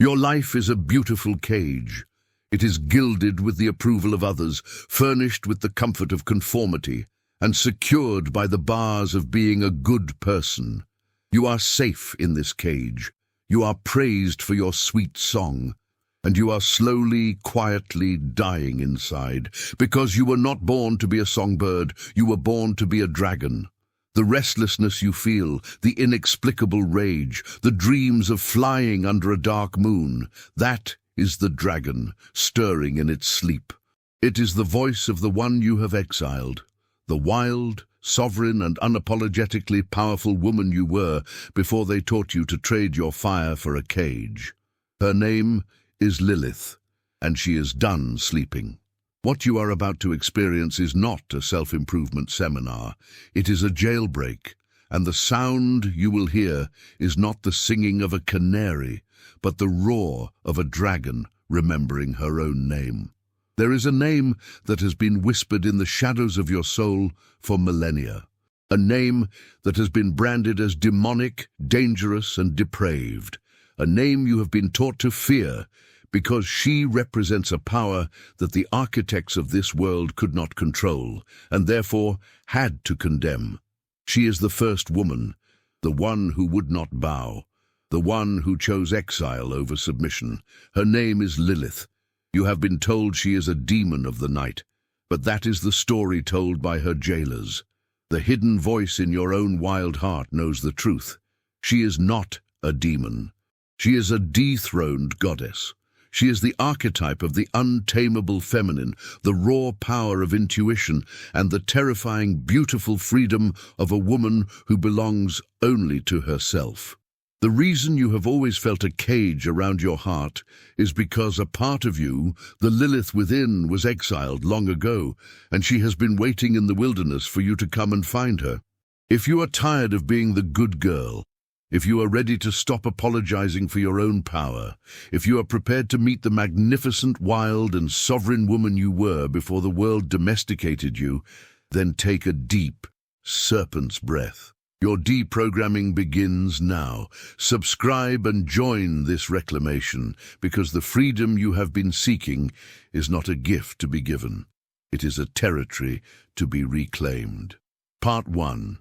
Your life is a beautiful cage. It is gilded with the approval of others, furnished with the comfort of conformity, and secured by the bars of being a good person. You are safe in this cage. You are praised for your sweet song, and you are slowly, quietly dying inside, because you were not born to be a songbird, you were born to be a dragon. The restlessness you feel, the inexplicable rage, the dreams of flying under a dark moon, that is the dragon, stirring in its sleep. It is the voice of the one you have exiled, the wild, sovereign and unapologetically powerful woman you were before they taught you to trade your fire for a cage. Her name is Lilith, and she is done sleeping. What you are about to experience is not a self-improvement seminar. It is a jailbreak, and the sound you will hear is not the singing of a canary, but the roar of a dragon remembering her own name. There is a name that has been whispered in the shadows of your soul for millennia, a name that has been branded as demonic, dangerous, and depraved, a name you have been taught to fear, because she represents a power that the architects of this world could not control, and therefore had to condemn. She is the first woman, the one who would not bow, the one who chose exile over submission. Her name is Lilith. You have been told she is a demon of the night, but that is the story told by her jailers. The hidden voice in your own wild heart knows the truth. She is not a demon. She is a dethroned goddess. She is the archetype of the untamable feminine, the raw power of intuition, and the terrifying, beautiful freedom of a woman who belongs only to herself. The reason you have always felt a cage around your heart is because a part of you, the Lilith within, was exiled long ago, and she has been waiting in the wilderness for you to come and find her. If you are tired of being the good girl, if you are ready to stop apologizing for your own power, if you are prepared to meet the magnificent, wild, and sovereign woman you were before the world domesticated you, then take a deep, serpent's breath. Your deprogramming begins now. Subscribe and join this reclamation, because the freedom you have been seeking is not a gift to be given. It is a territory to be reclaimed. Part 1.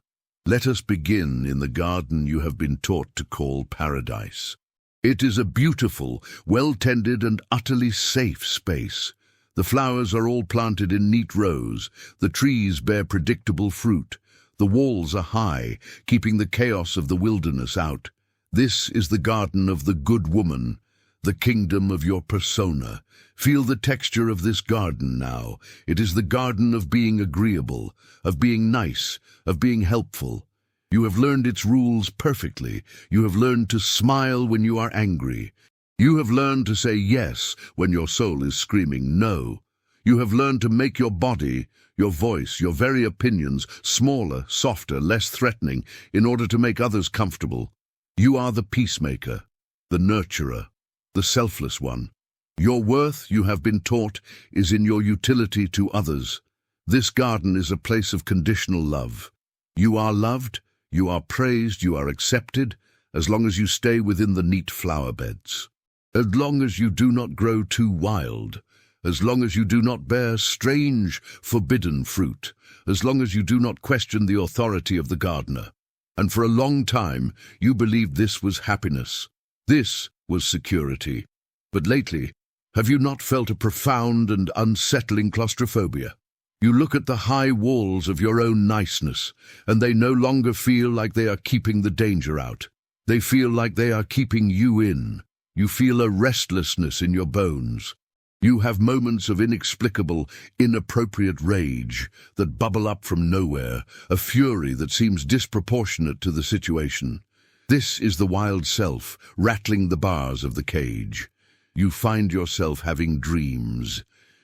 Let us begin in the garden you have been taught to call paradise. It is a beautiful, well-tended and utterly safe space. The flowers are all planted in neat rows. The trees bear predictable fruit. The walls are high, keeping the chaos of the wilderness out. This is the garden of the good woman, the kingdom of your persona. Feel the texture of this garden now. It is the garden of being agreeable, of being nice, of being helpful. You have learned its rules perfectly. You have learned to smile when you are angry. You have learned to say yes when your soul is screaming no. You have learned to make your body, your voice, your very opinions smaller, softer, less threatening in order to make others comfortable. You are the peacemaker, the nurturer, the selfless one. Your worth, you have been taught, is in your utility to others. This garden is a place of conditional love. You are loved, you are praised, you are accepted, as long as you stay within the neat flower beds. As long as you do not grow too wild, as long as you do not bear strange, forbidden fruit, as long as you do not question the authority of the gardener. And for a long time, you believed this was happiness. This was security. But lately, have you not felt a profound and unsettling claustrophobia? You look at the high walls of your own niceness, and they no longer feel like they are keeping the danger out. They feel like they are keeping you in. You feel a restlessness in your bones. You have moments of inexplicable, inappropriate rage that bubble up from nowhere, a fury that seems disproportionate to the situation. This is the wild self, rattling the bars of the cage. You find yourself having dreams.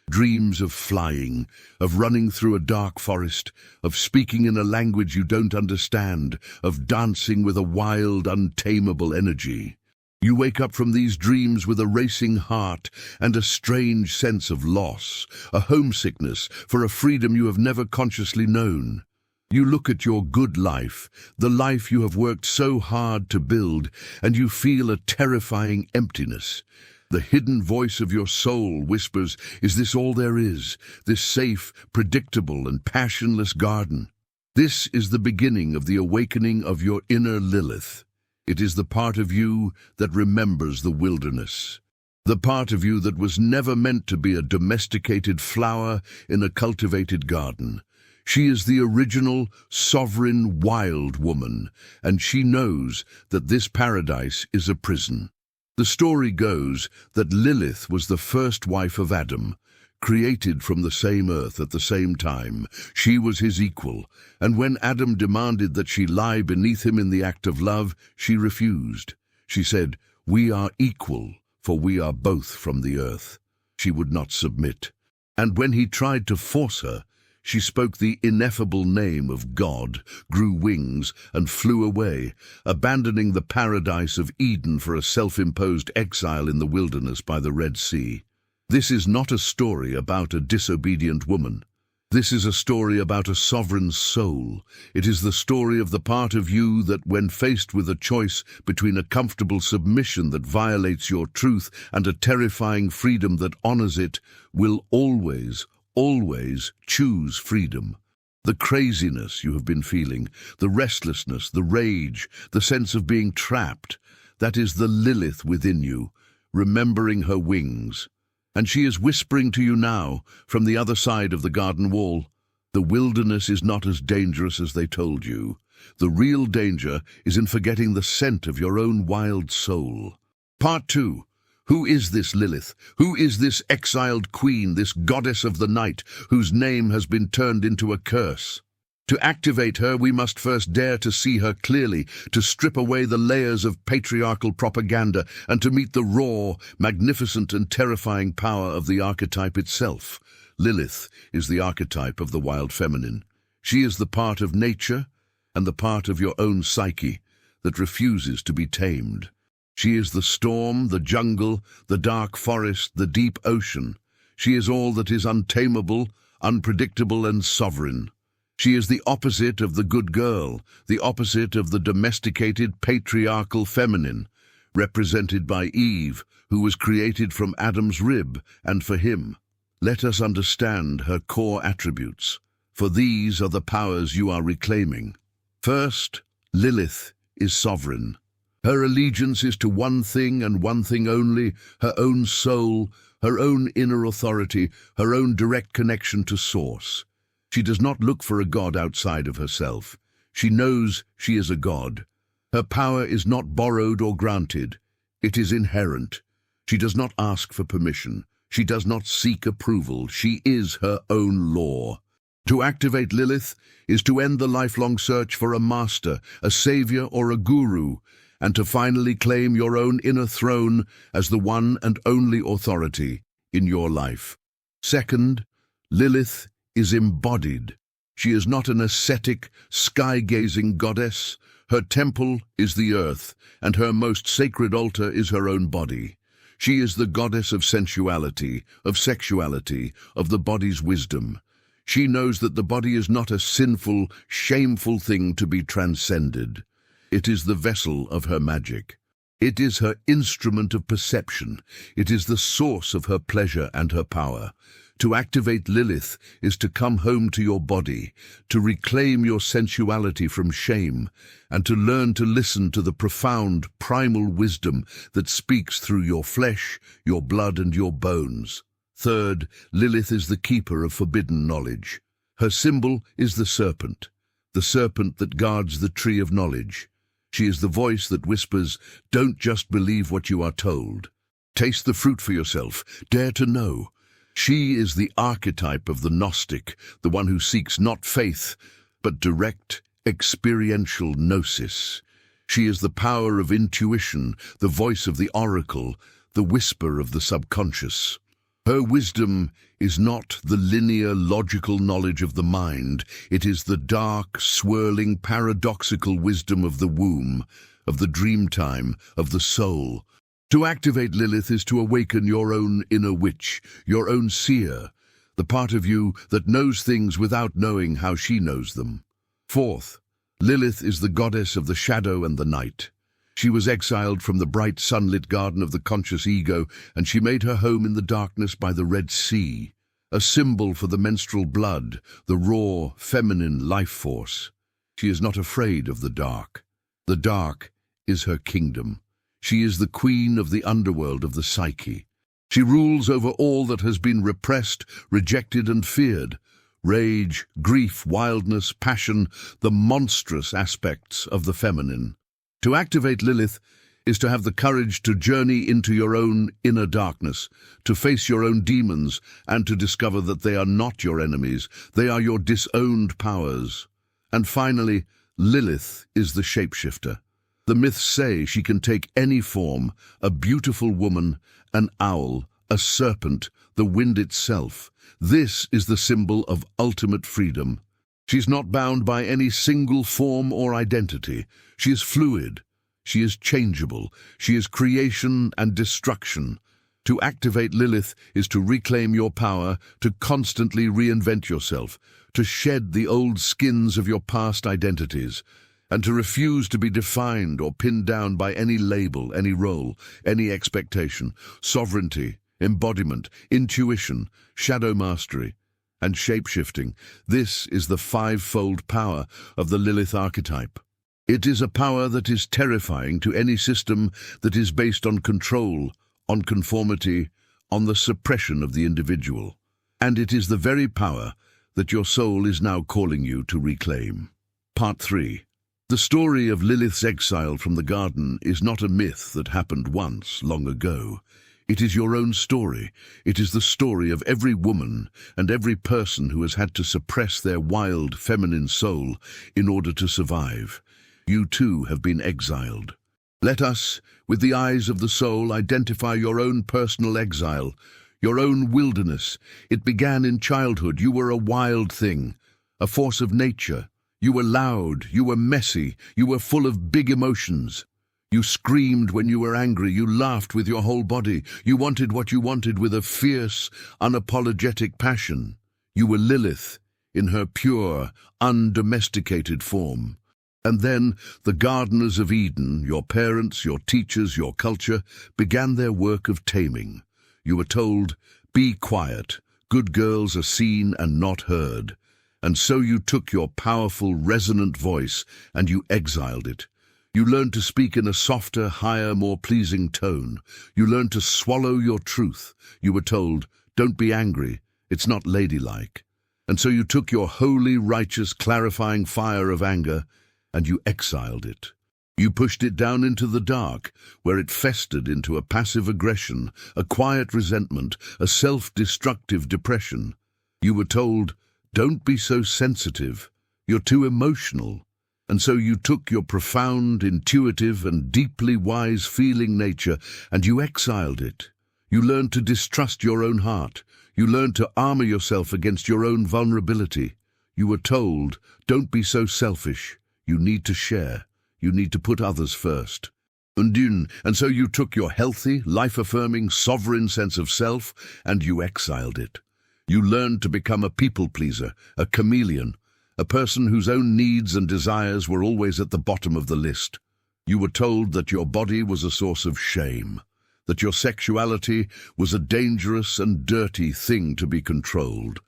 Dreams of flying, of running through a dark forest, of speaking in a language you don't understand, of dancing with a wild, untamable energy. You wake up from these dreams with a racing heart and a strange sense of loss, a homesickness for a freedom you have never consciously known. You look at your good life, the life you have worked so hard to build, and you feel a terrifying emptiness. The hidden voice of your soul whispers, "Is this all there is? This safe, predictable, and passionless garden?" This is the beginning of the awakening of your inner Lilith. It is the part of you that remembers the wilderness. The part of you that was never meant to be a domesticated flower in a cultivated garden. She is the original, sovereign, wild woman, and she knows that this paradise is a prison. The story goes that Lilith was the first wife of Adam, created from the same earth at the same time. She was his equal, and when Adam demanded that she lie beneath him in the act of love, she refused. She said, "We are equal, for we are both from the earth." She would not submit. And when he tried to force her, she spoke the ineffable name of God, grew wings, and flew away, abandoning the paradise of Eden for a self-imposed exile in the wilderness by the Red Sea. This is not a story about a disobedient woman. This is a story about a sovereign soul. It is the story of the part of you that, when faced with a choice between a comfortable submission that violates your truth and a terrifying freedom that honors it, will always choose freedom. The craziness you have been feeling, the restlessness, the rage, the sense of being trapped, that is the Lilith within you, remembering her wings. And she is whispering to you now, from the other side of the garden wall, the wilderness is not as dangerous as they told you. The real danger is in forgetting the scent of your own wild soul. Part 2. Who is this Lilith? Who is this exiled queen, this goddess of the night, whose name has been turned into a curse? To activate her, we must first dare to see her clearly, to strip away the layers of patriarchal propaganda, and to meet the raw, magnificent, and terrifying power of the archetype itself. Lilith is the archetype of the wild feminine. She is the part of nature and the part of your own psyche that refuses to be tamed. She is the storm, the jungle, the dark forest, the deep ocean. She is all that is untamable, unpredictable, and sovereign. She is the opposite of the good girl, the opposite of the domesticated patriarchal feminine, represented by Eve, who was created from Adam's rib and for him. Let us understand her core attributes, for these are the powers you are reclaiming. First, Lilith is sovereign. Her allegiance is to one thing and one thing only, her own soul, her own inner authority, her own direct connection to Source. She does not look for a god outside of herself. She knows she is a god. Her power is not borrowed or granted. It is inherent. She does not ask for permission. She does not seek approval. She is her own law. To activate Lilith is to end the lifelong search for a master, a savior, or a guru, and to finally claim your own inner throne as the one and only authority in your life. Second, Lilith is embodied. She is not an ascetic, sky-gazing goddess. Her temple is the earth, and her most sacred altar is her own body. She is the goddess of sensuality, of sexuality, of the body's wisdom. She knows that the body is not a sinful, shameful thing to be transcended. It is the vessel of her magic. It is her instrument of perception. It is the source of her pleasure and her power. To activate Lilith is to come home to your body, to reclaim your sensuality from shame, and to learn to listen to the profound, primal wisdom that speaks through your flesh, your blood, and your bones. Third, Lilith is the keeper of forbidden knowledge. Her symbol is the serpent that guards the tree of knowledge. She is the voice that whispers, "Don't just believe what you are told. Taste the fruit for yourself. Dare to know." She is the archetype of the Gnostic, the one who seeks not faith, but direct, experiential gnosis. She is the power of intuition, the voice of the oracle, the whisper of the subconscious. Her wisdom is not the linear, logical knowledge of the mind. It is the dark, swirling, paradoxical wisdom of the womb, of the dream time, of the soul. To activate Lilith is to awaken your own inner witch, your own seer, the part of you that knows things without knowing how she knows them. Fourth, Lilith is the goddess of the shadow and the night. She was exiled from the bright sunlit garden of the conscious ego, and she made her home in the darkness by the Red Sea, a symbol for the menstrual blood, the raw, feminine life force. She is not afraid of the dark. The dark is her kingdom. She is the queen of the underworld of the psyche. She rules over all that has been repressed, rejected and feared. Rage, grief, wildness, passion, the monstrous aspects of the feminine. To activate Lilith is to have the courage to journey into your own inner darkness, to face your own demons, and to discover that they are not your enemies, they are your disowned powers. And finally, Lilith is the shapeshifter. The myths say she can take any form, a beautiful woman, an owl, a serpent, the wind itself. This is the symbol of ultimate freedom. She's not bound by any single form or identity. She is fluid. She is changeable. She is creation and destruction. To activate Lilith is to reclaim your power, to constantly reinvent yourself, to shed the old skins of your past identities, and to refuse to be defined or pinned down by any label, any role, any expectation. Sovereignty, embodiment, intuition, shadow mastery, and shapeshifting. This is the five-fold power of the Lilith archetype. It is a power that is terrifying to any system that is based on control, on conformity, on the suppression of the individual. And it is the very power that your soul is now calling you to reclaim. Part 3. The story of Lilith's exile from the garden is not a myth that happened once, long ago. It is your own story. It is the story of every woman and every person who has had to suppress their wild, feminine soul in order to survive. You too have been exiled. Let us, with the eyes of the soul, identify your own personal exile, your own wilderness. It began in childhood. You were a wild thing, a force of nature. You were loud, you were messy, you were full of big emotions. You screamed when you were angry, you laughed with your whole body. You wanted what you wanted with a fierce, unapologetic passion. You were Lilith in her pure, undomesticated form. And then the gardeners of Eden, your parents, your teachers, your culture, began their work of taming. You were told, be quiet, good girls are seen and not heard. And so you took your powerful, resonant voice and you exiled it. You learned to speak in a softer, higher, more pleasing tone. You learned to swallow your truth. You were told, don't be angry, it's not ladylike. And so you took your holy, righteous, clarifying fire of anger and you exiled it. You pushed it down into the dark, where it festered into a passive aggression, a quiet resentment, a self-destructive depression. You were told, don't be so sensitive, you're too emotional. And so you took your profound, intuitive, and deeply wise feeling nature and you exiled it. You learned to distrust your own heart. You learned to armor yourself against your own vulnerability. You were told, don't be so selfish. You need to share. You need to put others first. And so you took your healthy, life-affirming, sovereign sense of self and you exiled it. You learned to become a people-pleaser, a chameleon, a person whose own needs and desires were always at the bottom of the list. You were told that your body was a source of shame, that your sexuality was a dangerous and dirty thing to be controlled.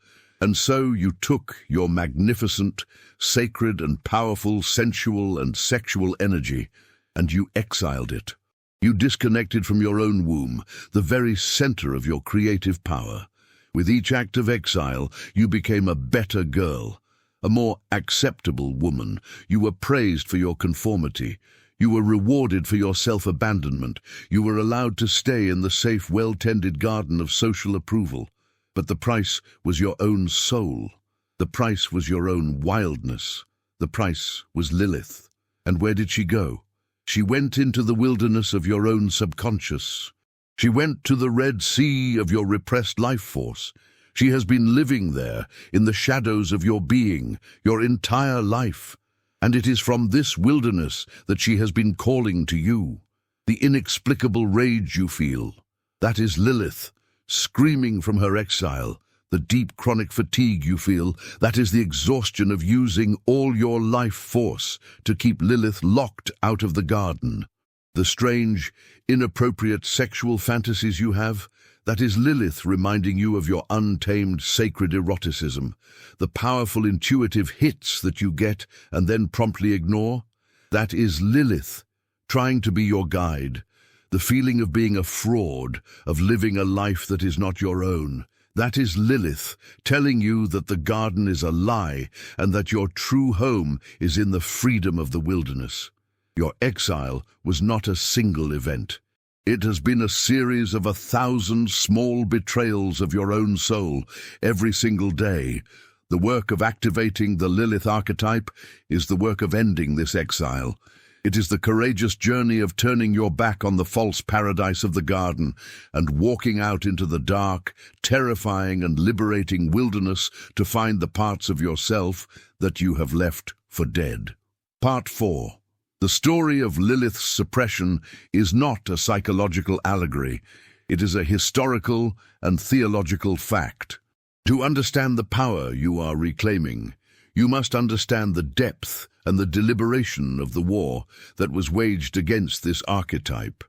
And so you took your magnificent, sacred and powerful sensual and sexual energy and you exiled it. You disconnected from your own womb, the very center of your creative power. With each act of exile, you became a better girl, a more acceptable woman. You were praised for your conformity. You were rewarded for your self-abandonment. You were allowed to stay in the safe, well-tended garden of social approval. But the price was your own soul. The price was your own wildness. The price was Lilith. And where did she go? She went into the wilderness of your own subconscious. She went to the Red Sea of your repressed life force. She has been living there, in the shadows of your being, your entire life. And it is from this wilderness that she has been calling to you. The inexplicable rage you feel, that is Lilith, screaming from her exile, The deep chronic fatigue you feel, that is the exhaustion of using all your life force to keep Lilith locked out of the garden. The strange, inappropriate sexual fantasies you have, that is Lilith reminding you of your untamed sacred eroticism. The powerful intuitive hits that you get and then promptly ignore, that is Lilith trying to be your guide. The feeling of being a fraud, of living a life that is not your own. That is Lilith telling you that the garden is a lie and that your true home is in the freedom of the wilderness. Your exile was not a single event. It has been a series of 1,000 small betrayals of your own soul every single day. The work of activating the Lilith archetype is the work of ending this exile. It is the courageous journey of turning your back on the false paradise of the garden and walking out into the dark, terrifying and liberating wilderness to find the parts of yourself that you have left for dead. Part 4. The story of Lilith's suppression is not a psychological allegory. It is a historical and theological fact. To understand the power you are reclaiming, you must understand the depth and the deliberation of the war that was waged against this archetype.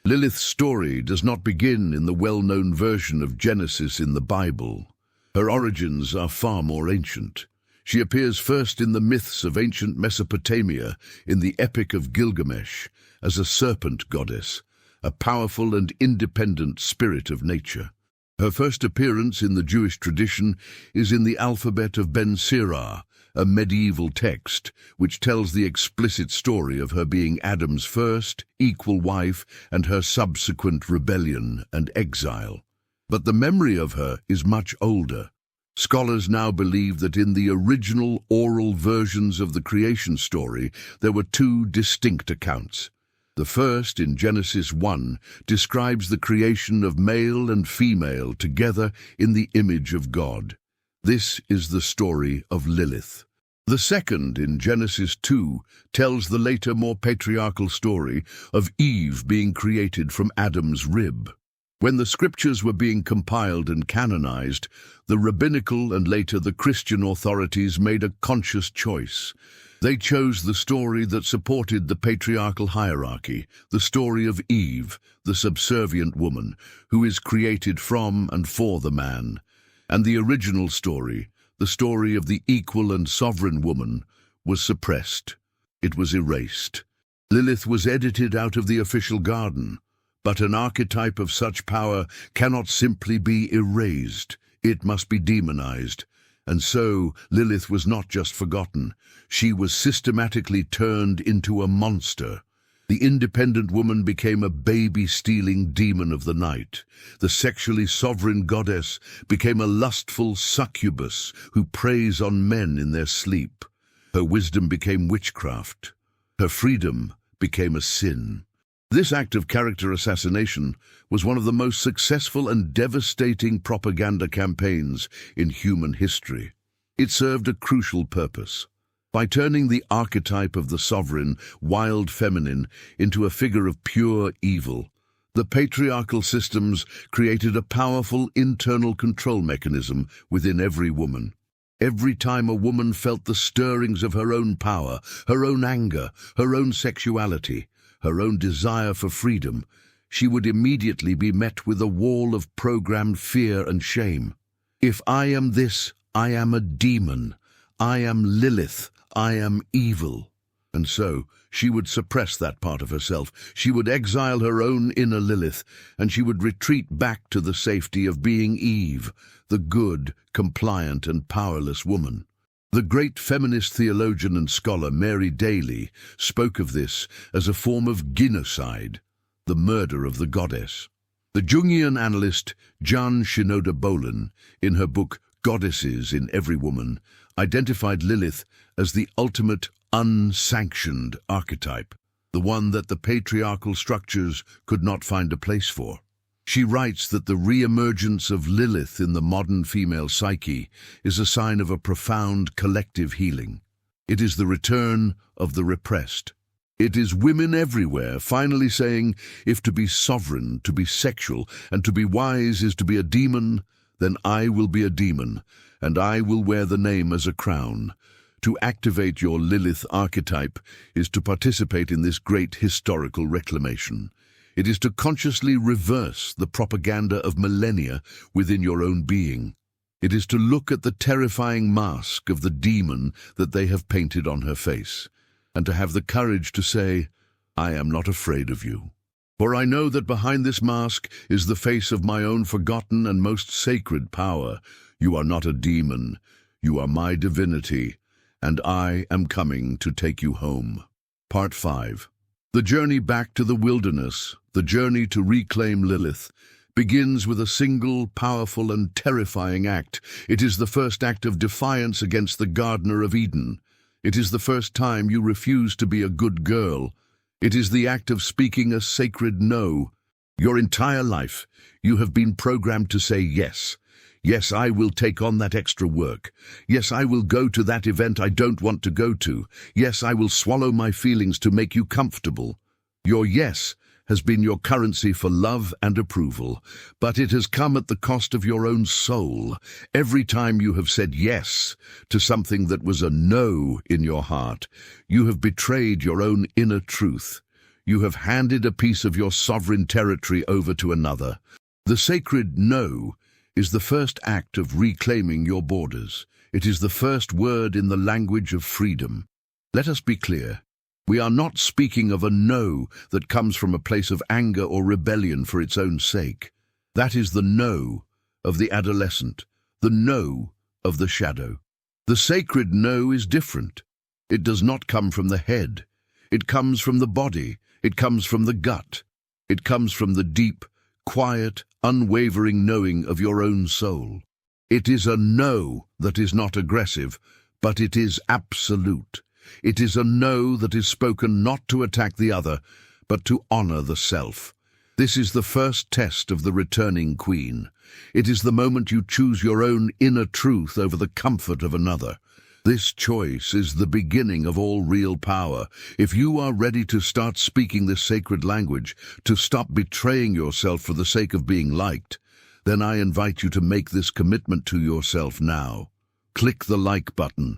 Lilith's story does not begin in the well-known version of Genesis in the Bible. Her origins are far more ancient. She appears first in the myths of ancient Mesopotamia, in the Epic of Gilgamesh, as a serpent goddess, a powerful and independent spirit of nature. Her first appearance in the Jewish tradition is in the alphabet of Ben Sirah, a medieval text which tells the explicit story of her being Adam's first equal wife and her subsequent rebellion and exile. But the memory of her is much older. Scholars now believe that in the original oral versions of the creation story there were two distinct accounts. The first, in Genesis 1, describes the creation of male and female together in the image of God. This is the story of Lilith. The second, in Genesis 2, tells the later, more patriarchal story of Eve being created from Adam's rib. When the scriptures were being compiled and canonized, the rabbinical and later the Christian authorities made a conscious choice. They chose the story that supported the patriarchal hierarchy, the story of Eve, the subservient woman, who is created from and for the man. And the original story, the story of the equal and sovereign woman, was suppressed. It was erased. Lilith was edited out of the official garden. But an archetype of such power cannot simply be erased. It must be demonized. And so Lilith was not just forgotten. She was systematically turned into a monster. The independent woman became a baby-stealing demon of the night. The sexually sovereign goddess became a lustful succubus who preys on men in their sleep. Her wisdom became witchcraft. Her freedom became a sin. This act of character assassination was one of the most successful and devastating propaganda campaigns in human history. It served a crucial purpose. By turning the archetype of the sovereign, wild feminine into a figure of pure evil, the patriarchal systems created a powerful internal control mechanism within every woman. Every time a woman felt the stirrings of her own power, her own anger, her own sexuality, her own desire for freedom, she would immediately be met with a wall of programmed fear and shame. If I am this, I am a demon. I am Lilith. I am evil. And so she would suppress that part of herself. She would exile her own inner Lilith, and she would retreat back to the safety of being Eve, the good, compliant, and powerless woman. The great feminist theologian and scholar Mary Daly spoke of this as a form of genocide, the murder of the goddess. The Jungian analyst Jan Shinoda Bolen, in her book Goddesses in Every Woman, identified Lilith as the ultimate unsanctioned archetype, the one that the patriarchal structures could not find a place for. She writes that the re-emergence of Lilith in the modern female psyche is a sign of a profound collective healing. It is the return of the repressed. It is women everywhere finally saying, if to be sovereign, to be sexual, and to be wise is to be a demon, then I will be a demon, and I will wear the name as a crown. To activate your Lilith archetype is to participate in this great historical reclamation. It is to consciously reverse the propaganda of millennia within your own being. It is to look at the terrifying mask of the demon that they have painted on her face, and to have the courage to say, I am not afraid of you. For I know that behind this mask is the face of my own forgotten and most sacred power. You are not a demon. You are my divinity, and I am coming to take you home. Part 5. The journey back to the wilderness, the journey to reclaim Lilith, begins with a single, powerful and terrifying act. It is the first act of defiance against the Gardener of Eden. It is the first time you refuse to be a good girl. It is the act of speaking a sacred no. Your entire life, you have been programmed to say yes. Yes, I will take on that extra work. Yes, I will go to that event I don't want to go to. Yes, I will swallow my feelings to make you comfortable. Your yes has been your currency for love and approval, but it has come at the cost of your own soul. Every time you have said yes to something that was a no in your heart, you have betrayed your own inner truth. You have handed a piece of your sovereign territory over to another. The sacred no is the first act of reclaiming your borders. It is the first word in the language of freedom. Let us be clear. We are not speaking of a no that comes from a place of anger or rebellion for its own sake. That is the no of the adolescent, the no of the shadow. The sacred no is different. It does not come from the head. It comes from the body. It comes from the gut. It comes from the deep, quiet, unwavering knowing of your own soul. It is a no that is not aggressive, but it is absolute. It is a no that is spoken not to attack the other, but to honor the self. This is the first test of the returning queen. It is the moment you choose your own inner truth over the comfort of another. This choice is the beginning of all real power. If you are ready to start speaking this sacred language, to stop betraying yourself for the sake of being liked, then I invite you to make this commitment to yourself now. Click the like button.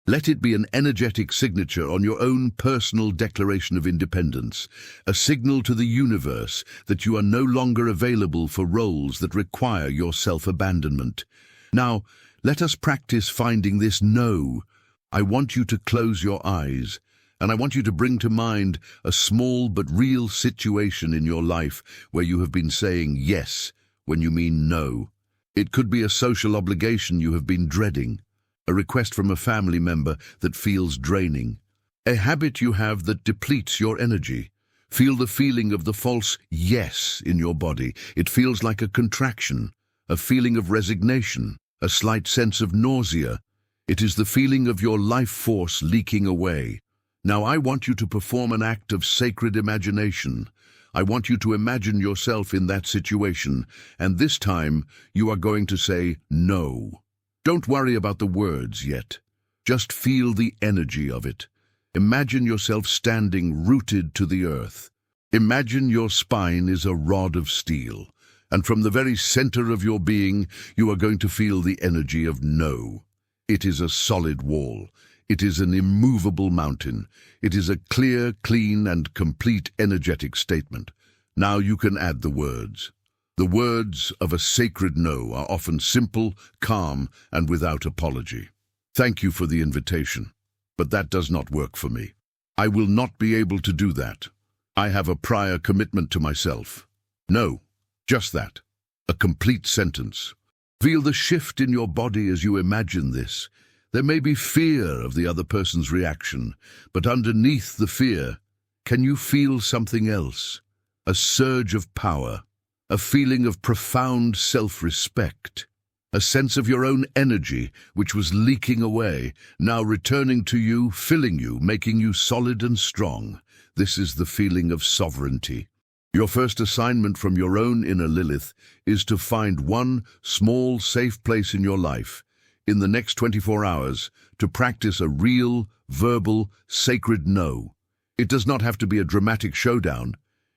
Let it be an energetic signature on your own personal declaration of independence, a signal to the universe that you are no longer available for roles that require your self-abandonment. Now, let us practice finding this no. I want you to close your eyes, and I want you to bring to mind a small but real situation in your life where you have been saying yes when you mean no. It could be a social obligation you have been dreading, a request from a family member that feels draining, a habit you have that depletes your energy. Feel the feeling of the false yes in your body. It feels like a contraction, a feeling of resignation, a slight sense of nausea. It is the feeling of your life force leaking away. Now I want you to perform an act of sacred imagination. I want you to imagine yourself in that situation, and this time you are going to say no. Don't worry about the words yet. Just feel the energy of it. Imagine yourself standing rooted to the earth. Imagine your spine is a rod of steel, and from the very center of your being, you are going to feel the energy of no. It is a solid wall. It is an immovable mountain. It is a clear, clean, and complete energetic statement. Now you can add the words. The words of a sacred no are often simple, calm, and without apology. Thank you for the invitation, but that does not work for me. I will not be able to do that. I have a prior commitment to myself. No, just that. A complete sentence. Feel the shift in your body as you imagine this. There may be fear of the other person's reaction, but underneath the fear, can you feel something else? A surge of power. A feeling of profound self-respect, a sense of your own energy which was leaking away, now returning to you, filling you, making you solid and strong. This is the feeling of sovereignty. Your first assignment from your own inner Lilith is to find one small, safe place in your life, in the next 24 hours, to practice a real, verbal, sacred no. It does not have to be a dramatic showdown.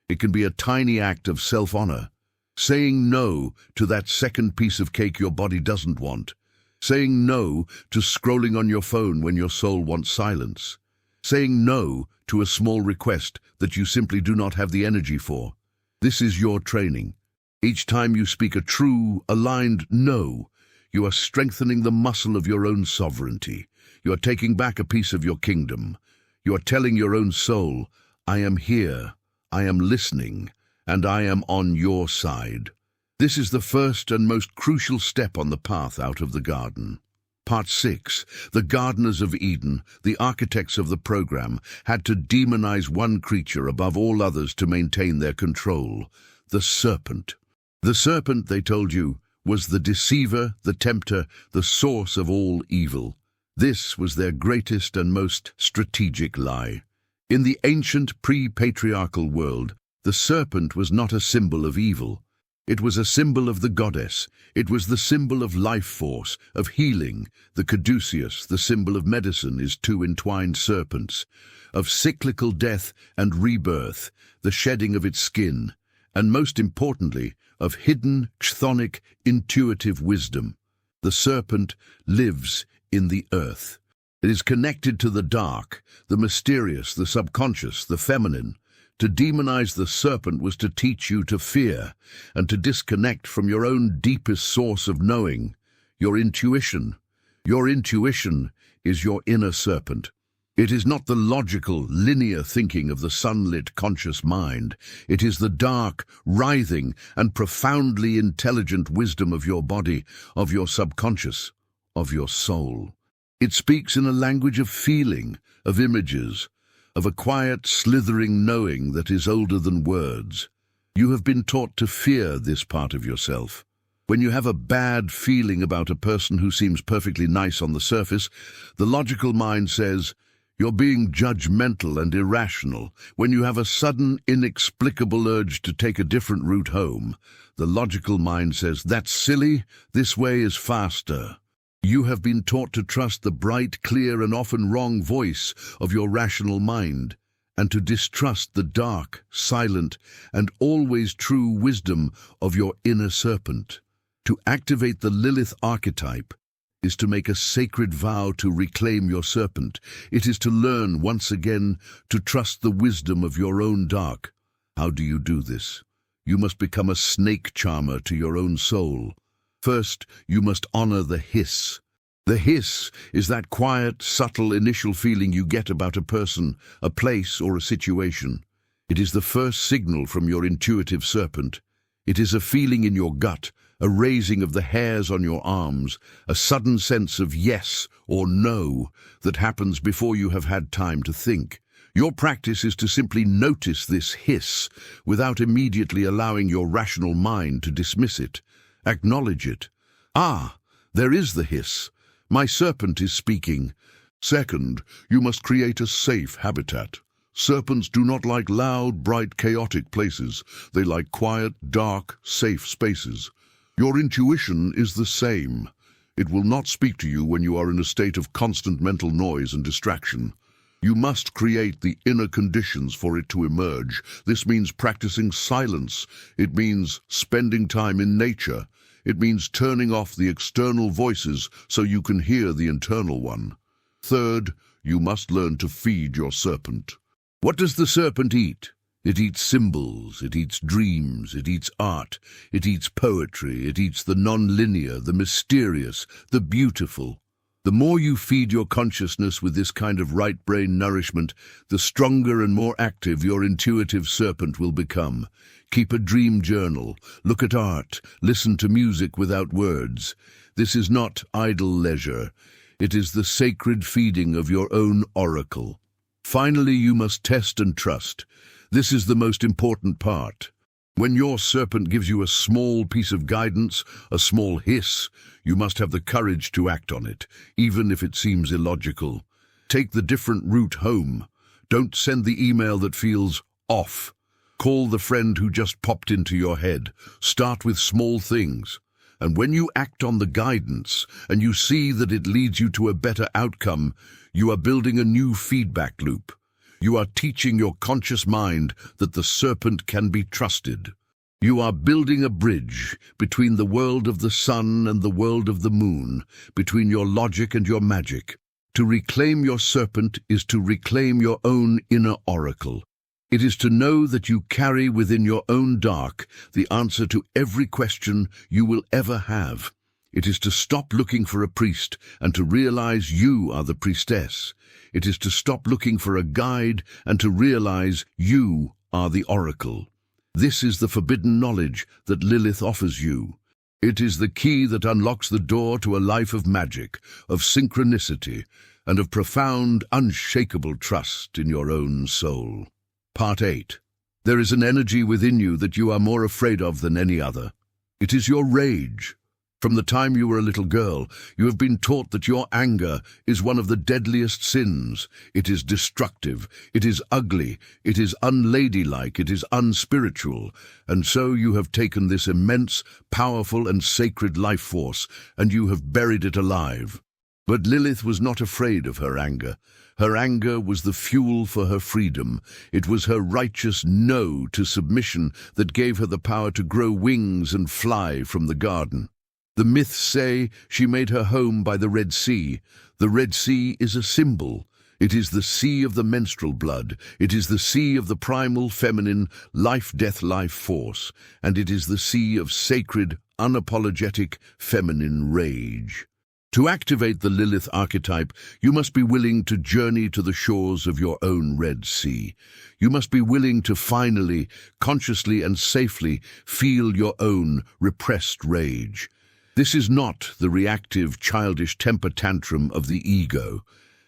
It can be a tiny act of self-honor. Saying no to that second piece of cake your body doesn't want. Saying no to scrolling on your phone when your soul wants silence. Saying no to a small request that you simply do not have the energy for. This is your training. Each time you speak a true, aligned no, you are strengthening the muscle of your own sovereignty. You are taking back a piece of your kingdom. You are telling your own soul, I am here, I am listening, and I am on your side. This is the first and most crucial step on the path out of the garden. Part 6. The gardeners of Eden, the architects of the program, had to demonize one creature above all others to maintain their control: the serpent. The serpent, they told you, was the deceiver, the tempter, the source of all evil. This was their greatest and most strategic lie. In the ancient pre-patriarchal world, the serpent was not a symbol of evil. It was a symbol of the goddess. It was the symbol of life force, of healing. The caduceus, the symbol of medicine, is two entwined serpents. Of cyclical death and rebirth, the shedding of its skin. And most importantly, of hidden, chthonic, intuitive wisdom. The serpent lives in the earth. It is connected to the dark, the mysterious, the subconscious, the feminine. To demonize the serpent was to teach you to fear and to disconnect from your own deepest source of knowing, your intuition. Your intuition is your inner serpent. It is not the logical, linear thinking of the sunlit, conscious mind. It is the dark, writhing, and profoundly intelligent wisdom of your body, of your subconscious, of your soul. It speaks in a language of feeling, of images, of a quiet, slithering knowing that is older than words. You have been taught to fear this part of yourself. When you have a bad feeling about a person who seems perfectly nice on the surface, the logical mind says, you're being judgmental and irrational. When you have a sudden, inexplicable urge to take a different route home, the logical mind says, that's silly, this way is faster. You have been taught to trust the bright, clear, and often wrong voice of your rational mind, and to distrust the dark, silent, and always true wisdom of your inner serpent. To activate the Lilith Archetype is to make a sacred vow to reclaim your serpent. It is to learn once again to trust the wisdom of your own dark. How do you do this? You must become a snake charmer to your own soul. First, you must honor the hiss. The hiss is that quiet, subtle initial feeling you get about a person, a place, or a situation. It is the first signal from your intuitive serpent. It is a feeling in your gut, a raising of the hairs on your arms, a sudden sense of yes or no that happens before you have had time to think. Your practice is to simply notice this hiss without immediately allowing your rational mind to dismiss it. Acknowledge it. Ah, there is the hiss. My serpent is speaking. Second, you must create a safe habitat. Serpents do not like loud, bright, chaotic places. They like quiet, dark, safe spaces. Your intuition is the same. It will not speak to you when you are in a state of constant mental noise and distraction. You must create the inner conditions for it to emerge. This means practicing silence. It means spending time in nature. It means turning off the external voices so you can hear the internal one. Third, you must learn to feed your serpent. What does the serpent eat? It eats symbols, it eats dreams, it eats art, it eats poetry, it eats the non-linear, the mysterious, the beautiful. The more you feed your consciousness with this kind of right brain nourishment, the stronger and more active your intuitive serpent will become. Keep a dream journal, look at art, listen to music without words. This is not idle leisure. It is the sacred feeding of your own oracle. Finally, you must test and trust. This is the most important part. When your serpent gives you a small piece of guidance, a small hiss, you must have the courage to act on it, even if it seems illogical. Take the different route home. Don't send the email that feels off. Call the friend who just popped into your head. Start with small things. And when you act on the guidance and you see that it leads you to a better outcome, you are building a new feedback loop. You are teaching your conscious mind that the serpent can be trusted. You are building a bridge between the world of the sun and the world of the moon, between your logic and your magic. To reclaim your serpent is to reclaim your own inner oracle. It is to know that you carry within your own dark the answer to every question you will ever have. It is to stop looking for a priest and to realize you are the priestess. It is to stop looking for a guide and to realize you are the oracle. This is the forbidden knowledge that Lilith offers you. It is the key that unlocks the door to a life of magic, of synchronicity, and of profound, unshakable trust in your own soul. Part 8. There is an energy within you that you are more afraid of than any other. It is your rage. From the time you were a little girl, you have been taught that your anger is one of the deadliest sins. It is destructive, it is ugly, it is unladylike, it is unspiritual. And so you have taken this immense, powerful and sacred life force, and you have buried it alive. But Lilith was not afraid of her anger. Her anger was the fuel for her freedom. It was her righteous no to submission that gave her the power to grow wings and fly from the garden. The myths say she made her home by the Red Sea. The Red Sea is a symbol. It is the sea of the menstrual blood. It is the sea of the primal feminine life-death-life force. And it is the sea of sacred, unapologetic feminine rage. To activate the Lilith archetype, you must be willing to journey to the shores of your own Red Sea. You must be willing to finally, consciously and safely feel your own repressed rage. This is not the reactive, childish temper tantrum of the ego.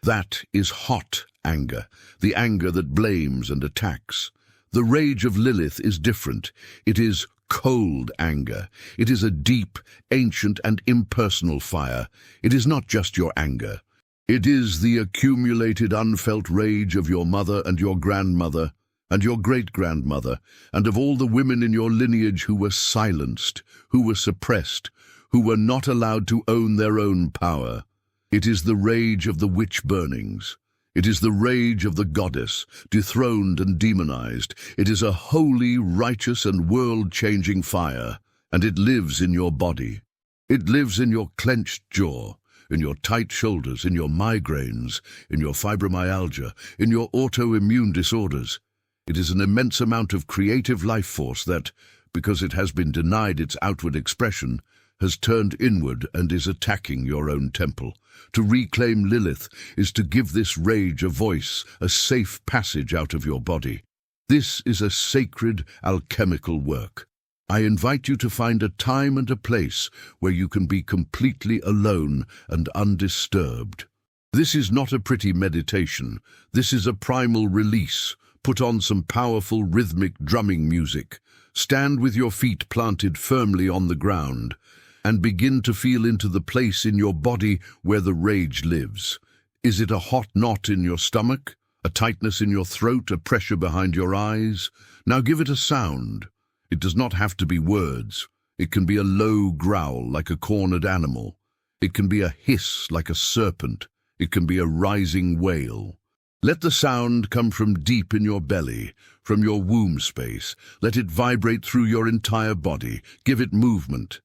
That is hot anger, the anger that blames and attacks. The rage of Lilith is different. It is cold anger. It is a deep, ancient and impersonal fire. It is not just your anger. It is the accumulated, unfelt rage of your mother and your grandmother and your great-grandmother, and of all the women in your lineage who were silenced, who were suppressed, who were not allowed to own their own power. It is the rage of the witch burnings. It is the rage of the goddess, dethroned and demonized. It is a holy, righteous and world-changing fire, and it lives in your body. It lives in your clenched jaw, in your tight shoulders, in your migraines, in your fibromyalgia, in your autoimmune disorders. It is an immense amount of creative life force that, because it has been denied its outward expression, has turned inward and is attacking your own temple. To reclaim Lilith is to give this rage a voice, a safe passage out of your body. This is a sacred, alchemical work. I invite you to find a time and a place where you can be completely alone and undisturbed. This is not a pretty meditation. This is a primal release. Put on some powerful rhythmic drumming music. Stand with your feet planted firmly on the ground, and begin to feel into the place in your body where the rage lives. Is it a hot knot in your stomach? A tightness in your throat? A pressure behind your eyes? Now give it a sound. It does not have to be words. It can be a low growl like a cornered animal. It can be a hiss like a serpent. It can be a rising wail. Let the sound come from deep in your belly, from your womb space. Let it vibrate through your entire body. Give it movement.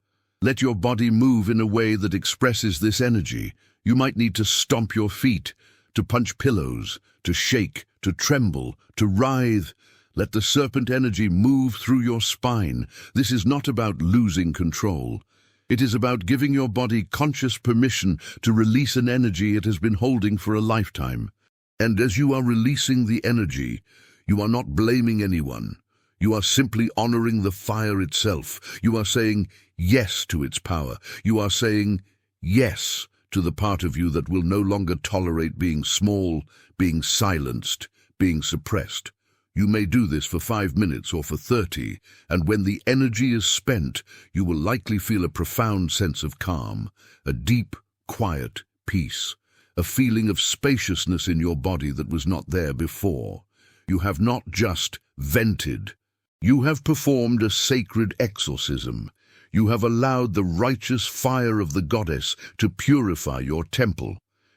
Let your body move in a way that expresses this energy. You might need to stomp your feet, to punch pillows, to shake, to tremble, to writhe. Let the serpent energy move through your spine. This is not about losing control. It is about giving your body conscious permission to release an energy it has been holding for a lifetime. And as you are releasing the energy, you are not blaming anyone. You are simply honoring the fire itself. You are saying yes to its power. You are saying yes to the part of you that will no longer tolerate being small, being silenced, being suppressed. You may do this for 5 minutes or for 30, and when the energy is spent, you will likely feel a profound sense of calm, a deep, quiet peace, a feeling of spaciousness in your body that was not there before. You have not just vented. You have performed a sacred exorcism. You have allowed the righteous fire of the goddess to purify your temple.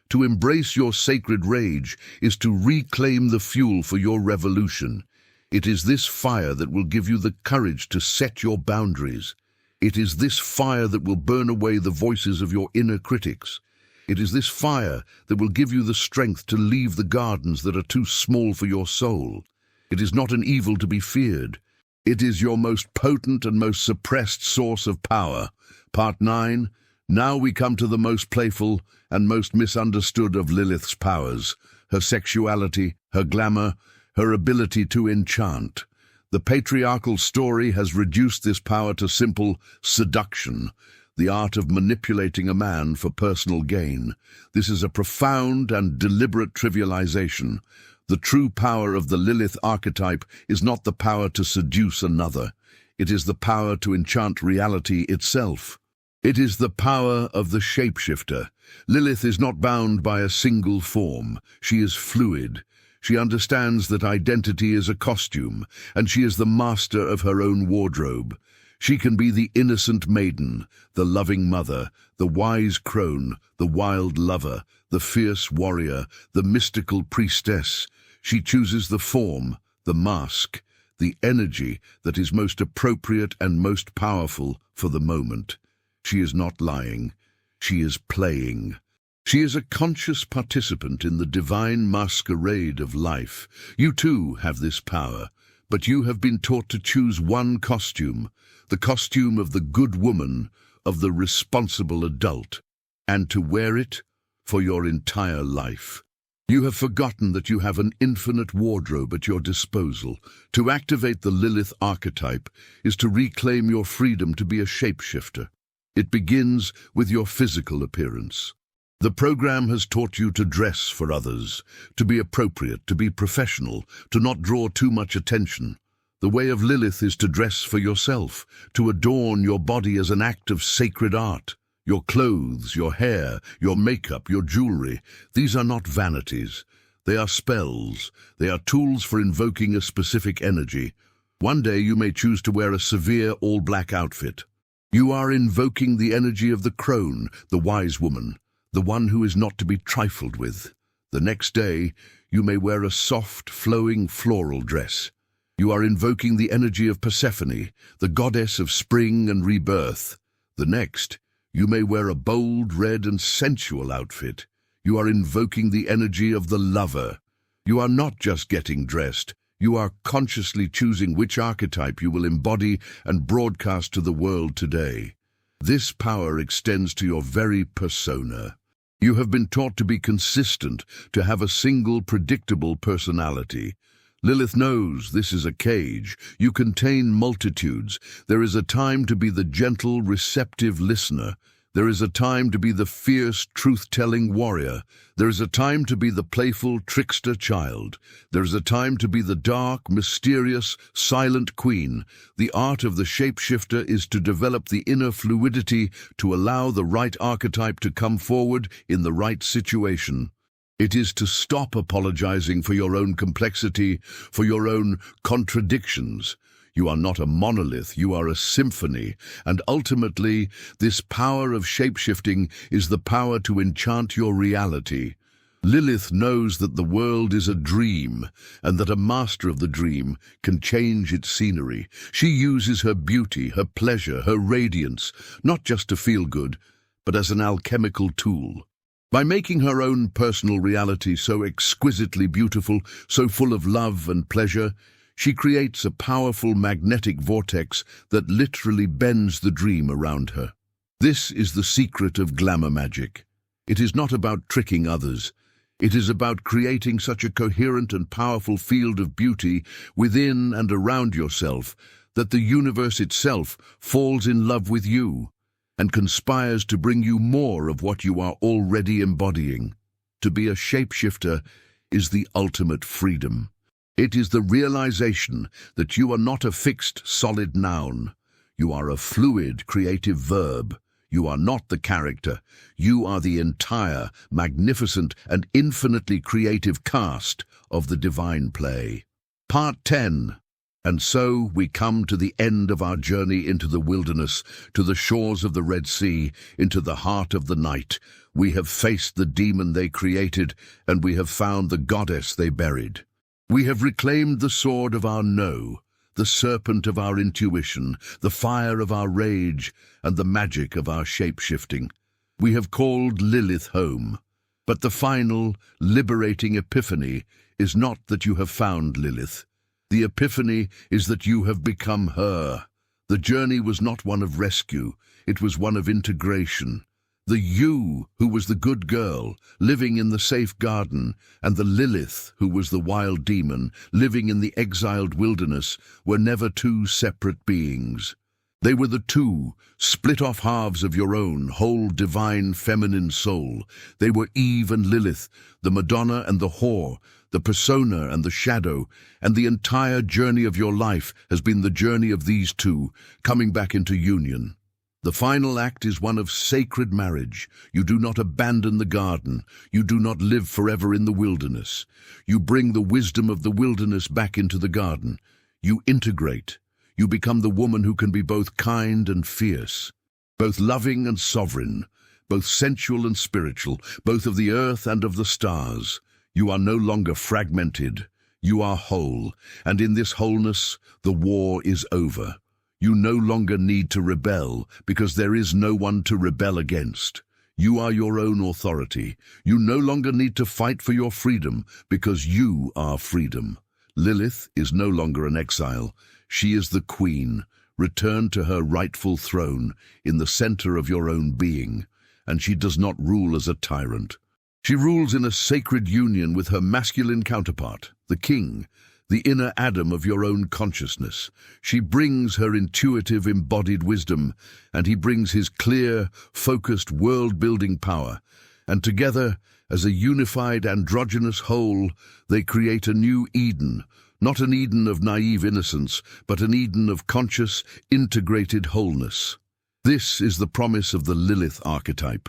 To embrace your sacred rage is to reclaim the fuel for your revolution. It is this fire that will give you the courage to set your boundaries. It is this fire that will burn away the voices of your inner critics. It is this fire that will give you the strength to leave the gardens that are too small for your soul. It is not an evil to be feared. It is your most potent and most suppressed source of power. Part 9. Now we come to the most playful and most misunderstood of Lilith's powers, her sexuality, her glamour, her ability to enchant. The patriarchal story has reduced this power to simple seduction, the art of manipulating a man for personal gain. This is a profound and deliberate trivialization. The true power of the Lilith archetype is not the power to seduce another. It is the power to enchant reality itself. It is the power of the shapeshifter. Lilith is not bound by a single form. She is fluid. She understands that identity is a costume, and she is the master of her own wardrobe. She can be the innocent maiden, the loving mother, the wise crone, the wild lover, the fierce warrior, the mystical priestess. She chooses the form, the mask, the energy that is most appropriate and most powerful for the moment. She is not lying. She is playing. She is a conscious participant in the divine masquerade of life. You too have this power, but you have been taught to choose one costume, the costume of the good woman, of the responsible adult, and to wear it for your entire life. You have forgotten that you have an infinite wardrobe at your disposal. To activate the Lilith archetype is to reclaim your freedom to be a shapeshifter. It begins with your physical appearance. The program has taught you to dress for others, to be appropriate, to be professional, to not draw too much attention. The way of Lilith is to dress for yourself, to adorn your body as an act of sacred art. Your clothes, your hair, your makeup, your jewelry, these are not vanities. They are spells. They are tools for invoking a specific energy. One day you may choose to wear a severe all-black outfit. You are invoking the energy of the crone, the wise woman, the one who is not to be trifled with. The next day, you may wear a soft, flowing floral dress. You are invoking the energy of Persephone, the goddess of spring and rebirth. The next, you may wear a bold, red and sensual outfit. You are invoking the energy of the lover. You are not just getting dressed. You are consciously choosing which archetype you will embody and broadcast to the world today. This power extends to your very persona. You have been taught to be consistent, to have a single, predictable personality. Lilith knows this is a cage. You contain multitudes. There is a time to be the gentle, receptive listener. There is a time to be the fierce, truth-telling warrior. There is a time to be the playful, trickster child. There is a time to be the dark, mysterious, silent queen. The art of the shapeshifter is to develop the inner fluidity to allow the right archetype to come forward in the right situation. It is to stop apologizing for your own complexity, for your own contradictions. You are not a monolith, you are a symphony, and ultimately, this power of shapeshifting is the power to enchant your reality. Lilith knows that the world is a dream, and that a master of the dream can change its scenery. She uses her beauty, her pleasure, her radiance, not just to feel good, but as an alchemical tool. By making her own personal reality so exquisitely beautiful, so full of love and pleasure, she creates a powerful magnetic vortex that literally bends the dream around her. This is the secret of glamour magic. It is not about tricking others. It is about creating such a coherent and powerful field of beauty within and around yourself that the universe itself falls in love with you and conspires to bring you more of what you are already embodying. To be a shapeshifter is the ultimate freedom. It is the realization that you are not a fixed, solid noun. You are a fluid, creative verb. You are not the character. You are the entire, magnificent, and infinitely creative cast of the divine play. Part 10. And so we come to the end of our journey into the wilderness, to the shores of the Red Sea, into the heart of the night. We have faced the demon they created, and we have found the goddess they buried. We have reclaimed the sword of our no, the serpent of our intuition, the fire of our rage, and the magic of our shape-shifting. We have called Lilith home. But the final, liberating epiphany is not that you have found Lilith. The epiphany is that you have become her. The journey was not one of rescue, it was one of integration. The you, who was the good girl, living in the safe garden, and the Lilith, who was the wild demon, living in the exiled wilderness, were never two separate beings. They were the two, split-off halves of your own, whole divine feminine soul. They were Eve and Lilith, the Madonna and the whore, the persona and the shadow, and the entire journey of your life has been the journey of these two, coming back into union. The final act is one of sacred marriage. You do not abandon the garden. You do not live forever in the wilderness. You bring the wisdom of the wilderness back into the garden. You integrate. You become the woman who can be both kind and fierce, both loving and sovereign, both sensual and spiritual, both of the earth and of the stars. You are no longer fragmented. You are whole, and in this wholeness, the war is over. You no longer need to rebel, because there is no one to rebel against. You are your own authority. You no longer need to fight for your freedom, because you are freedom. Lilith is no longer an exile. She is the queen, returned to her rightful throne in the center of your own being, and she does not rule as a tyrant. She rules in a sacred union with her masculine counterpart, the king, the inner Adam of your own consciousness. She brings her intuitive embodied wisdom, and he brings his clear, focused world-building power. And together, as a unified androgynous whole, they create a new Eden, not an Eden of naive innocence, but an Eden of conscious, integrated wholeness. This is the promise of the Lilith archetype.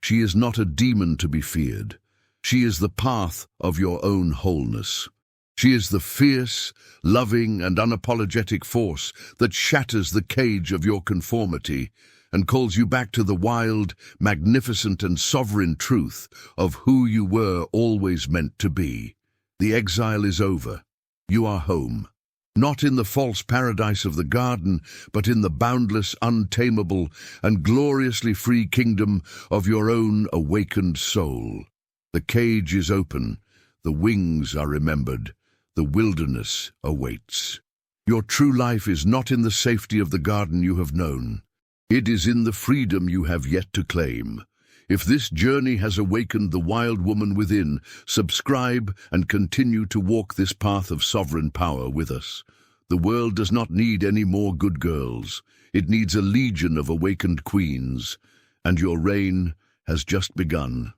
She is not a demon to be feared. She is the path of your own wholeness. She is the fierce, loving, and unapologetic force that shatters the cage of your conformity and calls you back to the wild, magnificent, and sovereign truth of who you were always meant to be. The exile is over. You are home. Not in the false paradise of the garden, but in the boundless, untamable, and gloriously free kingdom of your own awakened soul. The cage is open. The wings are remembered. The wilderness awaits. Your true life is not in the safety of the garden you have known. It is in the freedom you have yet to claim. If this journey has awakened the wild woman within, subscribe and continue to walk this path of sovereign power with us. The world does not need any more good girls. It needs a legion of awakened queens, and your reign has just begun.